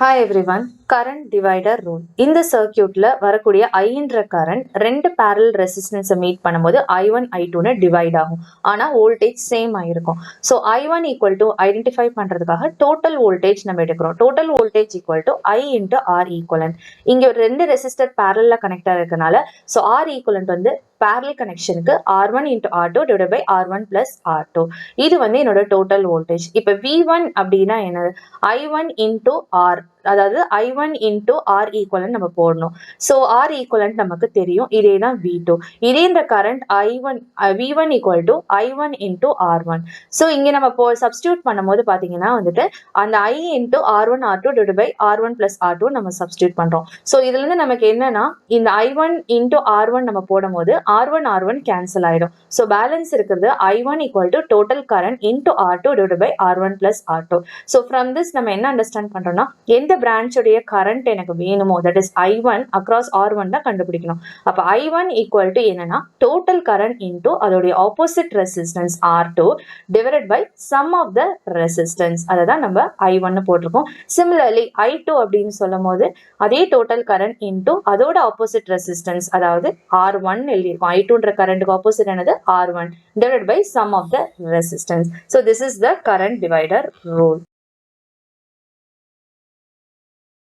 Hi everyone, current divider rule. இந்த சர்க்கியூட்ல வரக்கூடிய ஐன்ற கரண்ட் ரெண்டு பேரல் ரெசிஸ்டன்ஸை மீட் பண்ணும்போது I1 I2ன்னு டிவைட் ஆகும். ஆனால் வோல்டேஜ் சேம் ஆயிருக்கும். So I1 equal to identify பண்ணுறதுக்காக டோட்டல் வோல்டேஜ் நம்ம எடுக்கிறோம். Total voltage equal to I into R equivalent. இங்கே ஒரு ரெண்டு ரெசிஸ்டர் பேரல்ல கனெக்ட் ஆகிறதுனால ஸோ ஆர் ஈக்குவலன்ட் வந்து parallel கனெக்ஷனுக்கு R1 into R2 divided by R1 plus R2. இது வந்து என்னோட டோட்டல் வோல்டேஜ். இப்போ V1 அப்படின்னா என்னது? I1 into R, அதாவது I1 into R ஈக்குவலன்ட் நம்ம போடணும். ஸோ R ஈக்குவலன்ட் நமக்கு தெரியும். இதே தான் V2. இதே இந்த current V1 equal to I1 into R1. So இங்கே நம்ம சப்ஸ்டியூட் பண்ணும்போது பார்த்தீங்கன்னா வந்துட்டு அந்த I into R1 R2 divided by R1 plus R2 நம்ம சப்ஸ்டியூட் பண்ணுறோம். ஸோ இதுலேருந்து நமக்கு என்னன்னா இந்த I1 into R1 நம்ம போடும்போது R1 கேன்சல் ஆயிடும். ஸோ பேலன்ஸ் இருக்கிறது I1 equal to total current into R2 divide by R1 plus R2. So from this நம்ம என்ன அண்டர்ஸ்டாண்ட் பண்றோம்னா எந்த பிரான்ச்சுடைய கரண்ட் எனக்கு வேணுமோ that is I1 across R1 தான் கண்டுபிடிக்கணும். அப்போ I1 ஈக்குவல் டு என்னன்னா டோட்டல் கரண்ட் இன்டூ அதோடைய opposite resistance R2 divided by sum of the resistance, அதை தான் நம்ம I1 போட்டிருக்கோம். சிமிலர்லி I2 அப்படின்னு சொல்லும் போது அதே டோட்டல் கரண்ட் இன்டூ அதோட ஆப்போசிட் ரெசிஸ்டன்ஸ் அதாவது R1 எழுதியிருக்கோம். I2ன்ற கரண்ட்டுக்கு ஆப்போசிட் என்னது R1 divided by sum of the resistance. So this is the current divider rule.